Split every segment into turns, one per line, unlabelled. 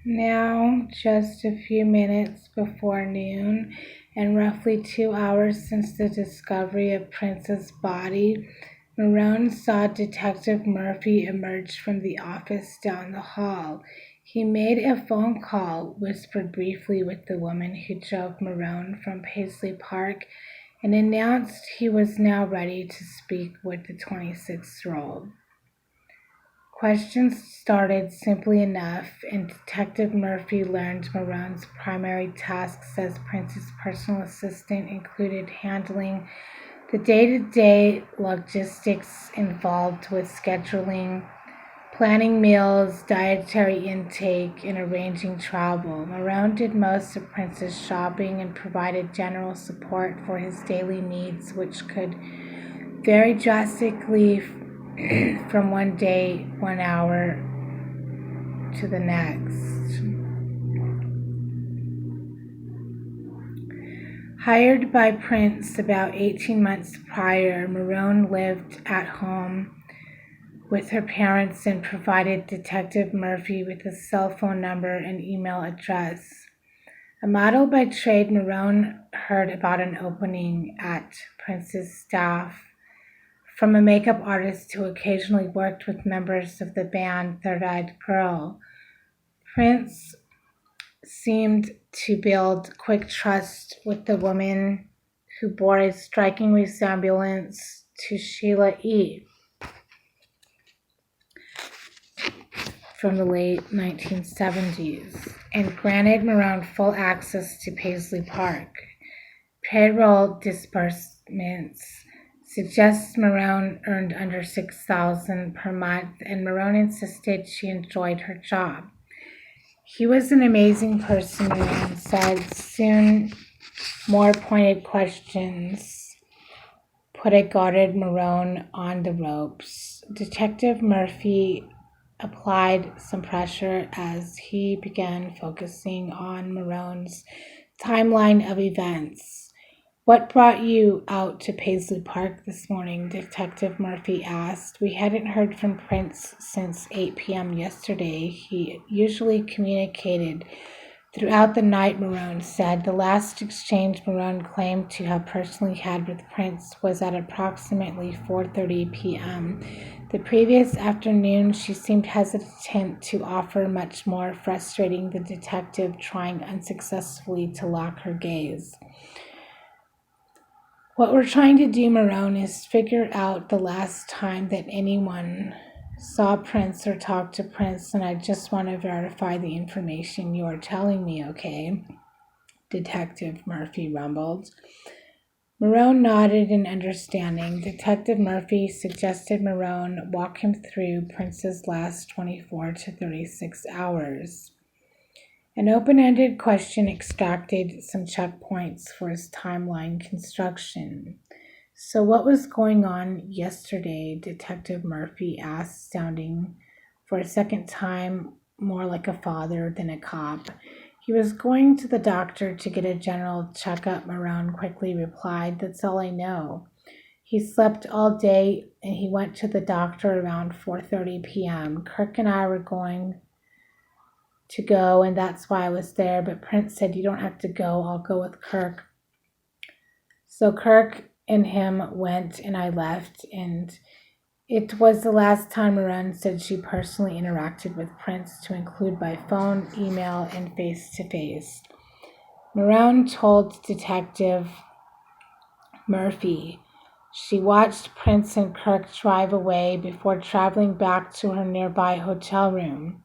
Now, just a few minutes before noon, and roughly 2 hours since the discovery of Prince's body, Marone saw Detective Murphy emerge from the office down the hall. He made a phone call, whispered briefly with the woman who drove Marone from Paisley Park, and announced he was now ready to speak with the 26-year-old. Questions started simply enough, and Detective Murphy learned Marone's primary tasks as Prince's personal assistant included handling the day-to-day logistics involved with scheduling, planning meals, dietary intake, and arranging travel. Marone did most of Prince's shopping and provided general support for his daily needs, which could vary drastically from one day, 1 hour to the next. Hired by Prince about 18 months prior, Marone lived at home with her parents and provided Detective Murphy with a cell phone number and email address. A model by trade, Marone heard about an opening at Prince's staff from a makeup artist who occasionally worked with members of the band Third Eyed Girl. Prince seemed to build quick trust with the woman who bore a striking resemblance to Sheila E. from the late 1970s and granted Marone full access to Paisley Park. Payroll disbursements suggests Marone earned under $6,000 per month, and Marone insisted she enjoyed her job. He was an amazing person, Marone said. Soon, more pointed questions put a guarded Marone on the ropes. Detective Murphy applied some pressure as he began focusing on Marone's timeline of events. "What brought you out to Paisley Park this morning?" Detective Murphy asked. "We hadn't heard from Prince since 8 p.m. yesterday. He usually communicated throughout the night," Marone said. The last exchange Marone claimed to have personally had with Prince was at approximately 4:30 p.m. The previous afternoon, she seemed hesitant to offer much more, frustrating the detective, trying unsuccessfully to lock her gaze. "What we're trying to do, Marone, is figure out the last time that anyone saw Prince or talked to Prince, and I just want to verify the information you're telling me, okay?" Detective Murphy rumbled. Marone nodded in understanding. Detective Murphy suggested Marone walk him through Prince's last 24 to 36 hours. An open-ended question extracted some checkpoints for his timeline construction. "So what was going on yesterday?" Detective Murphy asked, sounding for a second time more like a father than a cop. "He was going to the doctor to get a general checkup," Marone quickly replied. "That's all I know. He slept all day and he went to the doctor around 4:30 p.m. Kirk and I were going to go, and that's why I was there, but Prince said, 'You don't have to go, I'll go with Kirk.' So Kirk and him went and I left, and it was the last time Marone said she personally interacted with Prince, to include by phone, email, and face-to-face." Marone told Detective Murphy she watched Prince and Kirk drive away before traveling back to her nearby hotel room.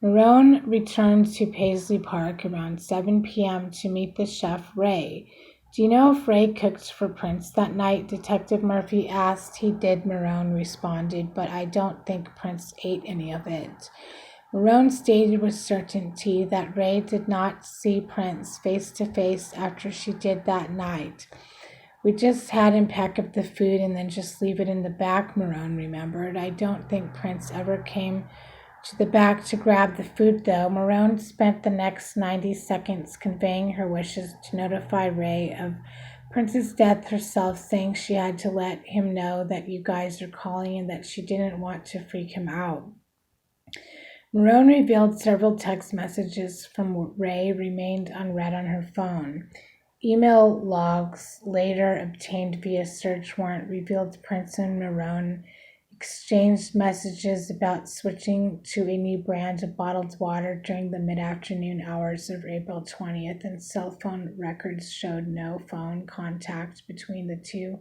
Marone returned to Paisley Park around 7 p.m. to meet the chef, Ray. "Do you know if Ray cooked for Prince that night?" Detective Murphy asked. "He did," Marone responded, "but I don't think Prince ate any of it." Marone stated with certainty that Ray did not see Prince face-to-face after she did that night. "We just had him pack up the food and then just leave it in the back," Marone remembered. "I don't think Prince ever came to the back to grab the food, though." Marone spent the next 90 seconds conveying her wishes to notify Ray of Prince's death herself, saying she had to let him know that you guys are calling and that she didn't want to freak him out. Marone revealed several text messages from Ray remained unread on her phone. Email logs later obtained via search warrant revealed Prince and Marone exchanged messages about switching to a new brand of bottled water during the mid-afternoon hours of April 20th, and cell phone records showed no phone contact between the two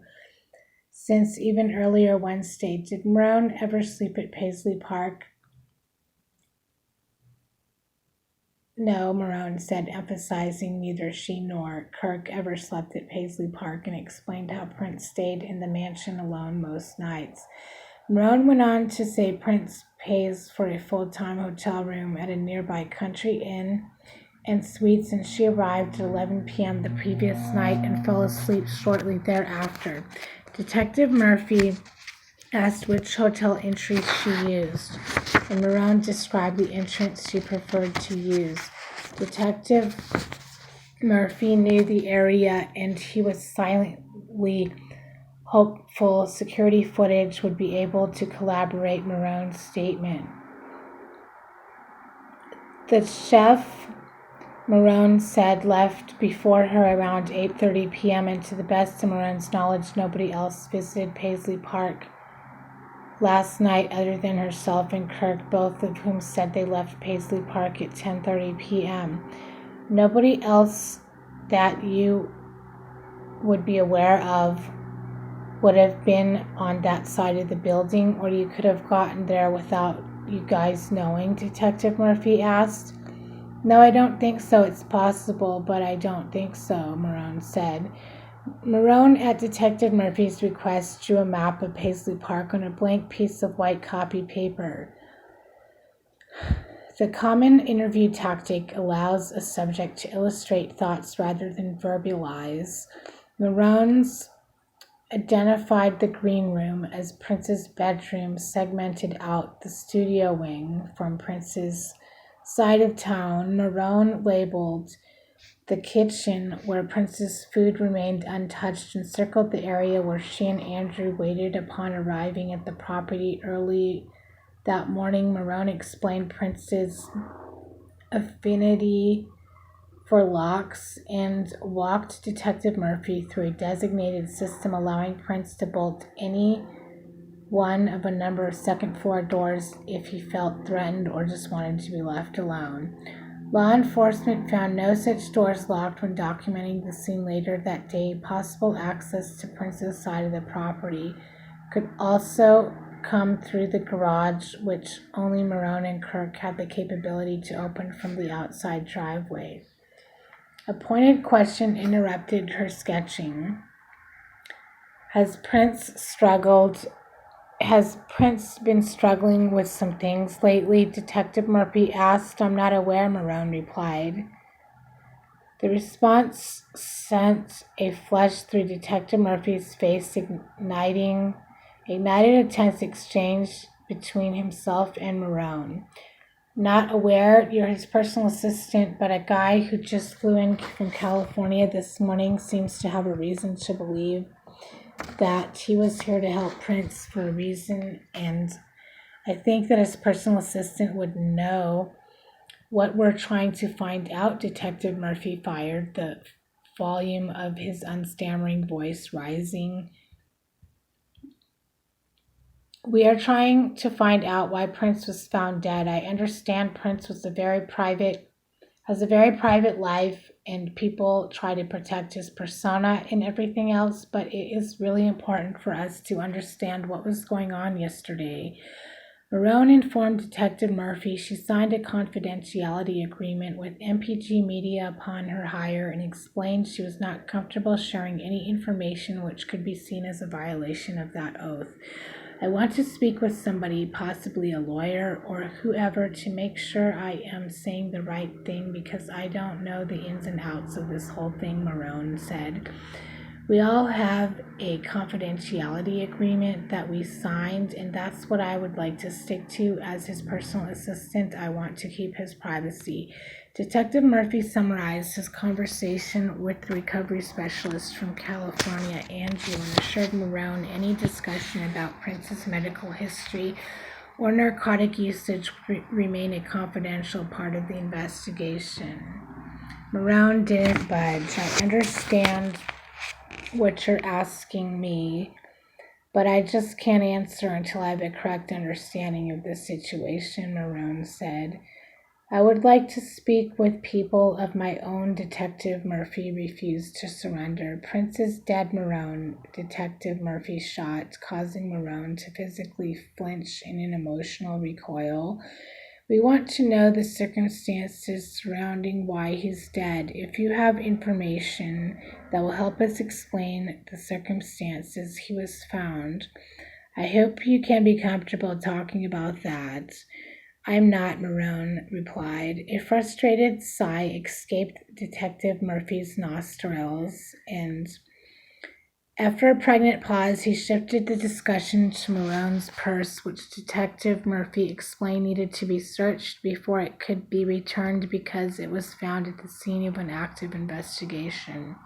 since even earlier Wednesday. Did Marone ever sleep at Paisley Park? No, Marone said, emphasizing neither she nor Kirk ever slept at Paisley Park, and explained how Prince stayed in the mansion alone most nights. Marone went on to say Prince pays for a full-time hotel room at a nearby country inn and suites, and she arrived at 11 p.m. the previous night and fell asleep shortly thereafter. Detective Murphy asked which hotel entries she used, and Marone described the entrance she preferred to use. Detective Murphy knew the area, and he was silently hopeful security footage would be able to corroborate Marone's statement. The chef, Marone said, left before her around 8:30 p.m., and to the best of Marone's knowledge, nobody else visited Paisley Park last night other than herself and Kirk, both of whom said they left Paisley Park at 10:30 p.m. Nobody else that you would be aware of would have been on that side of the building, or you could have gotten there without you guys knowing? Detective Murphy asked. No, I don't think so. It's possible, but I don't think so, Marone said. Marone, at Detective Murphy's request, drew a map of Paisley Park on a blank piece of white copy paper. The common interview tactic allows a subject to illustrate thoughts rather than verbalize. Marone's identified the green room as Prince's bedroom, segmented out the studio wing from Prince's side of town. Marone labeled the kitchen, where Prince's food remained untouched, and circled the area where she and Andrew waited upon arriving at the property early that morning. Marone explained Prince's affinity for locks and walked Detective Murphy through a designated system allowing Prince to bolt any one of a number of second-floor doors if he felt threatened or just wanted to be left alone. Law enforcement found no such doors locked when documenting the scene later that day. Possible access to Prince's side of the property could also come through the garage, which only Marone and Kirk had the capability to open from the outside driveway. A pointed question interrupted her sketching. Has Prince been struggling with some things lately? Detective Murphy asked. I'm not aware, Marone replied. The response sent a flush through Detective Murphy's face, ignited a tense exchange between himself and Marone. Not aware, you're his personal assistant, but a guy who just flew in from California this morning seems to have a reason to believe that he was here to help Prince for a reason, and I think that his personal assistant would know what we're trying to find out. Detective Murphy fired, the volume of his unstammering voice rising. We are trying to find out why Prince was found dead. I understand Prince has a very private life, and people try to protect his persona and everything else, but it is really important for us to understand what was going on yesterday. Marone informed Detective Murphy she signed a confidentiality agreement with MPG Media upon her hire, and explained she was not comfortable sharing any information which could be seen as a violation of that oath. I want to speak with somebody, possibly a lawyer or whoever, to make sure I am saying the right thing, because I don't know the ins and outs of this whole thing, Marone said. We all have a confidentiality agreement that we signed, and that's what I would like to stick to. As his personal assistant, I want to keep his privacy. Detective Murphy summarized his conversation with the recovery specialist from California, Andrew, and assured Marone any discussion about Prince's medical history or narcotic usage remain a confidential part of the investigation. Marone didn't budge. I understand what you're asking me, but I just can't answer until I have a correct understanding of the situation, Marone said. I would like to speak with people of my own. Detective Murphy refused to surrender. Prince is dead, Marone. Detective Murphy shot, causing Marone to physically flinch in an emotional recoil. We want to know the circumstances surrounding why he's dead. If you have information that will help us explain the circumstances he was found, I hope you can be comfortable talking about that. I'm not, Marone replied. A frustrated sigh escaped Detective Murphy's nostrils, and after a pregnant pause, he shifted the discussion to Marone's purse, which Detective Murphy explained needed to be searched before it could be returned because it was found at the scene of an active investigation.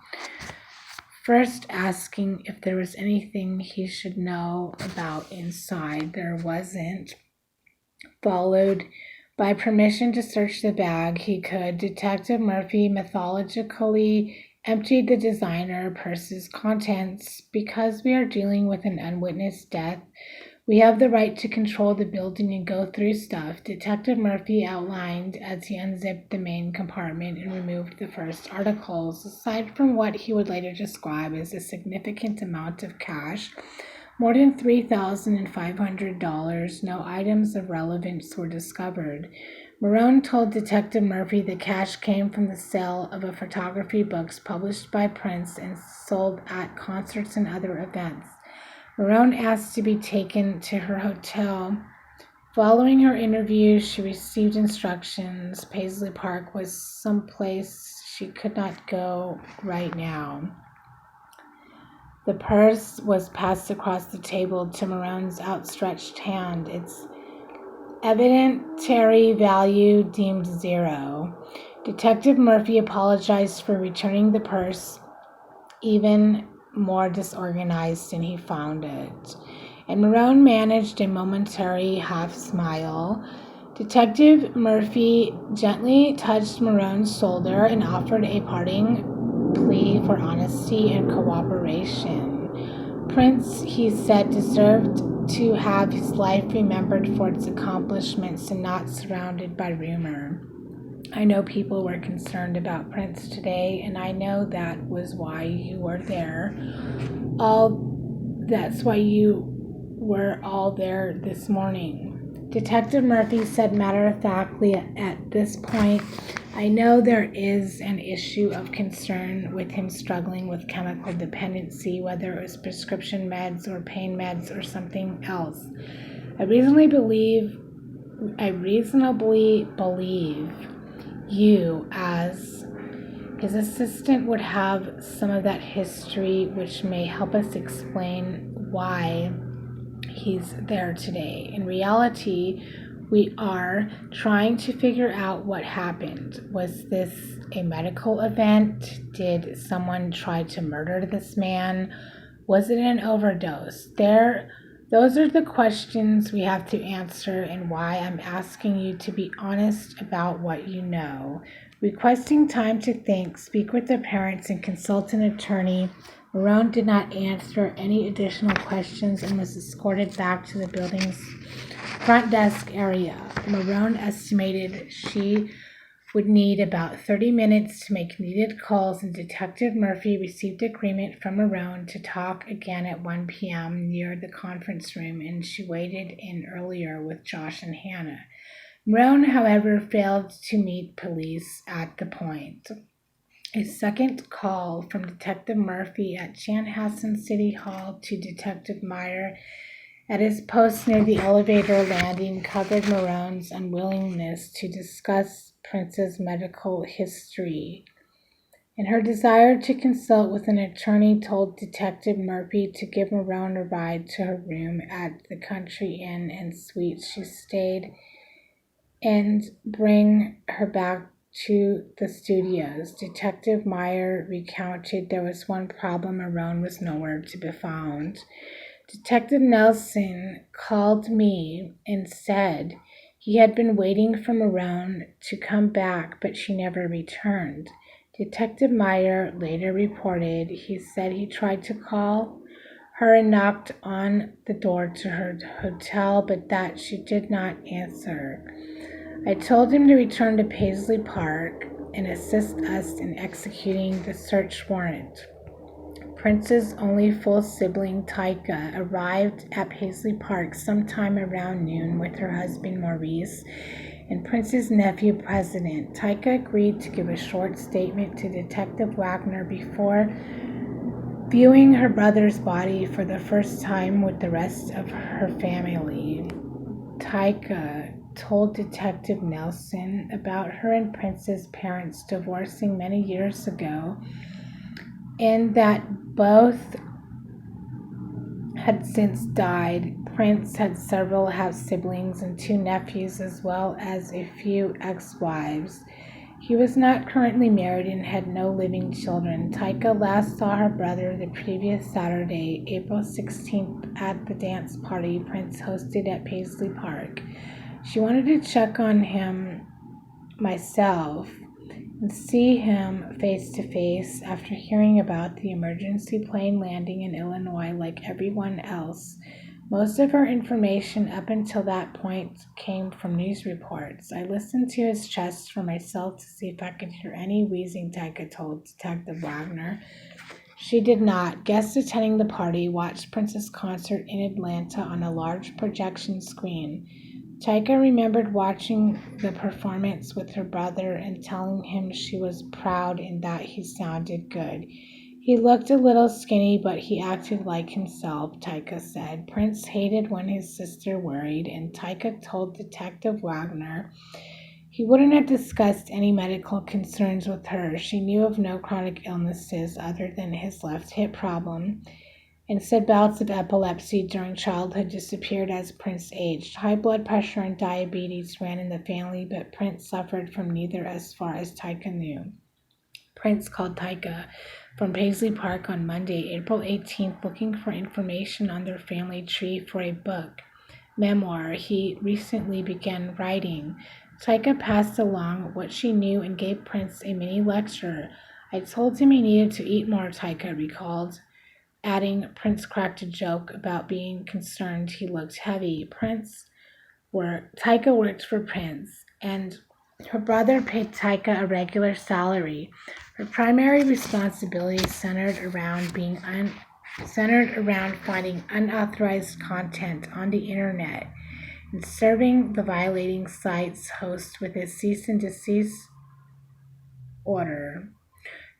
First asking if there was anything he should know about inside. There wasn't. Followed by permission to search the bag he could. Detective Murphy methodically emptied the designer purse's contents. Because we are dealing with an unwitnessed death, we have the right to control the building and go through stuff, Detective Murphy outlined as he unzipped the main compartment and removed the first articles. Aside from what he would later describe as a significant amount of cash, more than $3,500, no items of relevance were discovered. Marone told Detective Murphy the cash came from the sale of photography books published by Prince and sold at concerts and other events. Marone asked to be taken to her hotel. Following her interview, she received instructions. Paisley Park was someplace she could not go right now. The purse was passed across the table to Marone's outstretched hand, its evidentiary value deemed 0. Detective Murphy apologized for returning the purse, even more disorganized than he found it, and Marone managed a momentary half-smile. Detective Murphy gently touched Marone's shoulder and offered a parting plea for honesty and cooperation. Prince, he said, deserved to have his life remembered for its accomplishments and not surrounded by rumor. I know people were concerned about Prince today, and I know that was why you were there. That's why you were all there this morning. Detective Murphy said matter-of-factly, at this point, I know there is an issue of concern with him struggling with chemical dependency, whether it was prescription meds or pain meds or something else. I reasonably believe you, as his assistant, would have some of that history, which may help us explain why he's there today. In reality, we are trying to figure out what happened. Was this a medical event? Did someone try to murder this man? Was it an overdose? Those are the questions we have to answer, and why I'm asking you to be honest about what you know. Requesting time to think, speak with the parents, and consult an attorney. Marone did not answer any additional questions and was escorted back to the building's front desk area. Marone estimated she would need about 30 minutes to make needed calls, and Detective Murphy received agreement from Marone to talk again at 1 p.m. near the conference room, and she waited in earlier with Josh and Hannah. Marone, however, failed to meet police at the point. A second call from Detective Murphy at Chanhassen City Hall to Detective Meyer at his post near the elevator landing covered Marone's unwillingness to discuss Prince's medical history, and her desire to consult with an attorney told Detective Murphy to give Marone a ride to her room at the Country Inn and Suites she stayed and bring her back to the studios. Detective Meyer recounted there was one problem: Marone was nowhere to be found. Detective Nelson called me and said he had been waiting for Marone to come back, but she never returned. Detective Meyer later reported he said he tried to call her and knocked on the door to her hotel, but that she did not answer. I told him to return to Paisley Park and assist us in executing the search warrant. Prince's only full sibling, Tyka, arrived at Paisley Park sometime around noon with her husband, Maurice, and Prince's nephew, President. Tyka agreed to give a short statement to Detective Wagner before viewing her brother's body for the first time with the rest of her family. Tyka told Detective Nelson about her and Prince's parents divorcing many years ago, and that both had since died. Prince had several half-siblings and 2 nephews, as well as a few ex-wives. He was not currently married and had no living children. Tyka last saw her brother the previous Saturday, April 16th, at the dance party Prince hosted at Paisley Park. She wanted to check on him myself and see him face to face after hearing about the emergency plane landing in Illinois like everyone else. Most of her information up until that point came from news reports. I listened to his chest for myself to see if I could hear any wheezing, Tyka told Detective Wagner. She did not. Guests attending the party watched Prince's concert in Atlanta on a large projection screen. Tyka remembered watching the performance with her brother and telling him she was proud and that he sounded good. He looked a little skinny, but he acted like himself, Tyka said. Prince hated when his sister worried, and Tyka told Detective Wagner he wouldn't have discussed any medical concerns with her. She knew of no chronic illnesses other than his left hip problem, and said bouts of epilepsy during childhood disappeared as Prince aged. High blood pressure and diabetes ran in the family, but Prince suffered from neither as far as Tyka knew. Prince called Tyka from Paisley Park on Monday, April 18th, looking for information on their family tree for a book memoir he recently began writing. Tyka passed along what she knew and gave Prince a mini lecture. I told him he needed to eat more, Tyka recalled, adding Prince cracked a joke about being concerned he looked heavy. Tyka worked for Prince, and her brother paid Tyka a regular salary. Her primary responsibilities centered around finding unauthorized content on the internet and serving the violating site's host with a cease and desist order.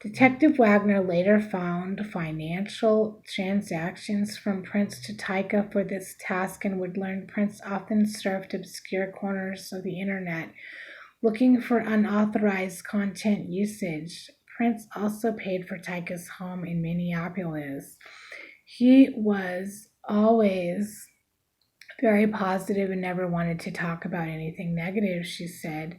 Detective Wagner later found financial transactions from Prince to Tyka for this task and would learn Prince often surfed obscure corners of the internet looking for unauthorized content usage. Prince also paid for Tyka's home in Minneapolis. He was always very positive and never wanted to talk about anything negative, she said.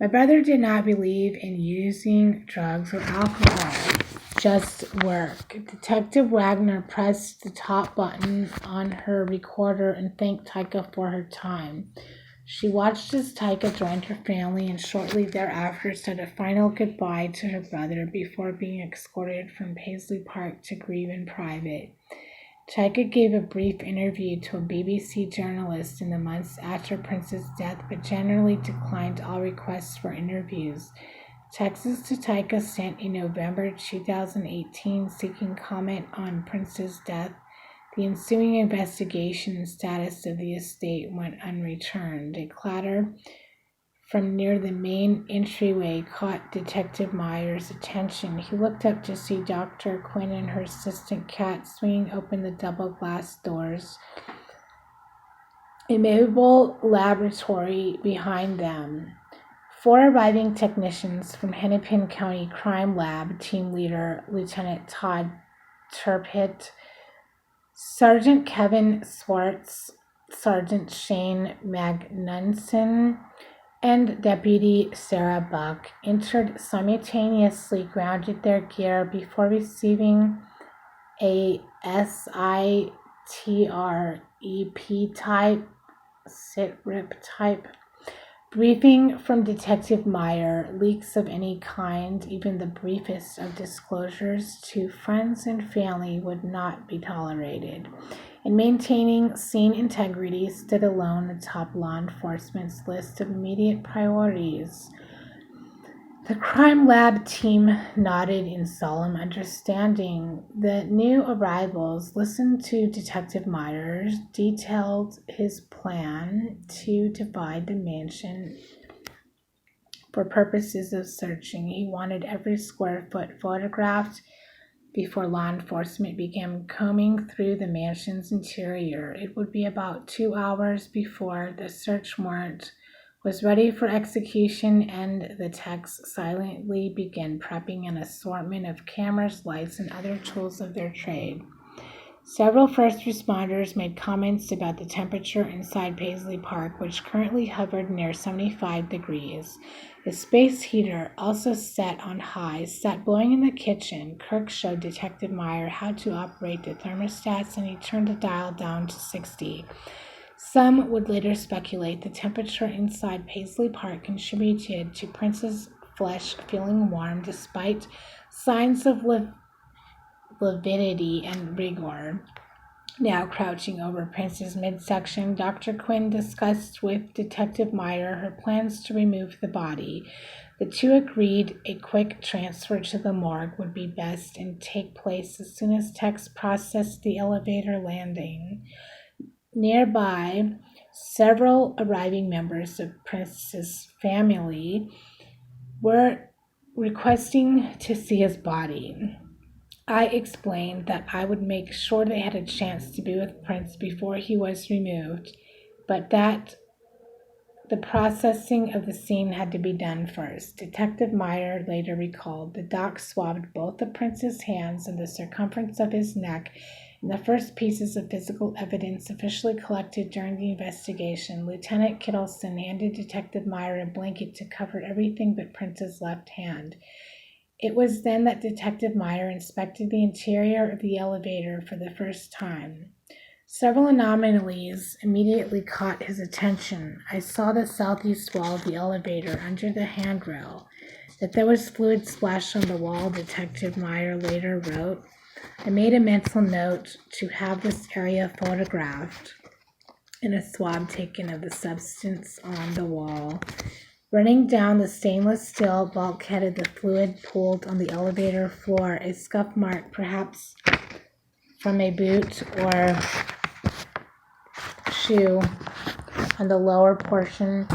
My brother did not believe in using drugs or alcohol, just work. Detective Wagner pressed the top button on her recorder and thanked Tyka for her time. She watched as Tyka joined her family and shortly thereafter said a final goodbye to her brother before being escorted from Paisley Park to grieve in private. Tyka gave a brief interview to a BBC journalist in the months after Prince's death, but generally declined all requests for interviews. Texts to Tyka sent in November 2018 seeking comment on Prince's death. The ensuing investigation and status of the estate went unreturned. A clatter from near the main entryway caught Detective Meyer's attention. He looked up to see Dr. Quinn and her assistant Kat swinging open the double glass doors, a mobile laboratory behind them. 4 arriving technicians from Hennepin County Crime Lab, team leader Lieutenant Todd Turpit, Sergeant Kevin Swartz, Sergeant Shane Magnusson, and Deputy Sarah Buck entered simultaneously, grounded their gear before receiving a SID TREP type, SITREP type. Briefing from Detective Meyer, leaks of any kind, even the briefest of disclosures to friends and family, would not be tolerated. And maintaining scene integrity stood alone atop law enforcement's list of immediate priorities. The crime lab team nodded in solemn understanding. The new arrivals listened to Detective Myers, detailed his plan to divide the mansion for purposes of searching. He wanted every square foot photographed before law enforcement began combing through the mansion's interior. It would be about 2 hours before the search warrant was ready for execution, and the techs silently began prepping an assortment of cameras, lights, and other tools of their trade. Several first responders made comments about the temperature inside Paisley Park, which currently hovered near 75 degrees. The space heater, also set on high, sat blowing in the kitchen. Kirk showed Detective Meyer how to operate the thermostats, and he turned the dial down to 60. Some would later speculate the temperature inside Paisley Park contributed to Prince's flesh feeling warm despite signs of lividity and rigor. Now crouching over Prince's midsection, Dr. Quinn discussed with Detective Meyer her plans to remove the body. The two agreed a quick transfer to the morgue would be best and take place as soon as techs processed the elevator landing. Nearby, several arriving members of Prince's family were requesting to see his body. I explained that I would make sure they had a chance to be with Prince before he was removed, but that the processing of the scene had to be done first. Detective Meyer later recalled the doc swabbed both the Prince's hands and the circumference of his neck, and the first pieces of physical evidence officially collected during the investigation. Lieutenant Kittleson handed Detective Meyer a blanket to cover everything but Prince's left hand. It was then that Detective Meyer inspected the interior of the elevator for the first time. Several anomalies immediately caught his attention. I saw the southeast wall of the elevator under the handrail. That there was fluid splashed on the wall, Detective Meyer later wrote. I made a mental note to have this area photographed and a swab taken of the substance on the wall. Running down the stainless steel bulkhead of the fluid pooled on the elevator floor, a scuff mark, perhaps from a boot or shoe, on the lower portion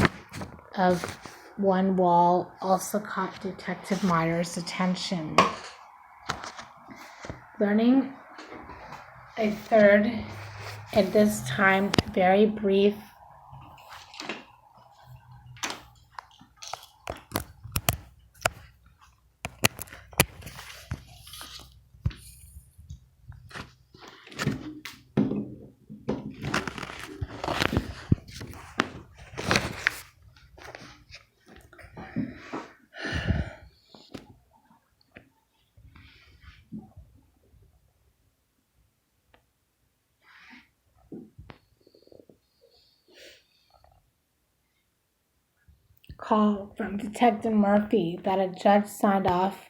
of one wall also caught Detective Meyer's attention. Learning a third, at this time, very brief call from Detective Murphy that a judge signed off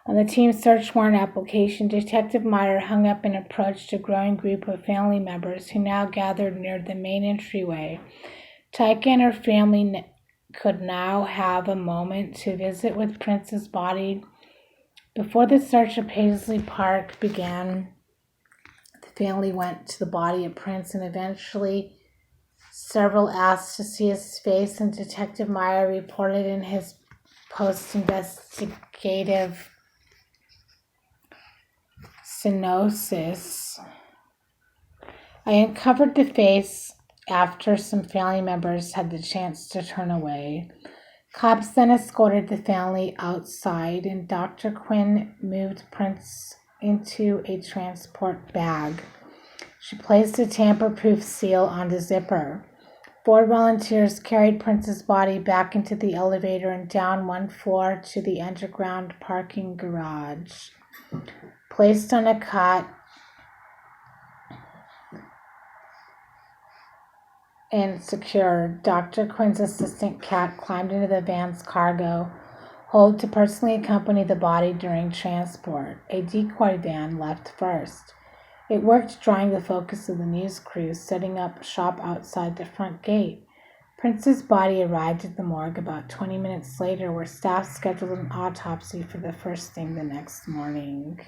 on the team's search warrant application. Detective Meyer hung up and approached a growing group of family members who now gathered near the main entryway. Taika and her family could now have a moment to visit with Prince's body. Before the search of Paisley Park began, the family went to the body of Prince, and eventually several asked to see his face, and Detective Meyer reported in his post-investigative synopsis. I uncovered the face after some family members had the chance to turn away. Cops then escorted the family outside, and Dr. Quinn moved Prince into a transport bag. She placed a tamper-proof seal on the zipper. 4 volunteers carried Prince's body back into the elevator and down one floor to the underground parking garage. Placed on a cot, and secure. Dr. Quinn's assistant Kat climbed into the van's cargo hold to personally accompany the body during transport. A decoy van left first. It worked, drawing the focus of the news crew, setting up shop outside the front gate. Prince's body arrived at the morgue about 20 minutes later, where staff scheduled an autopsy for the first thing the next morning.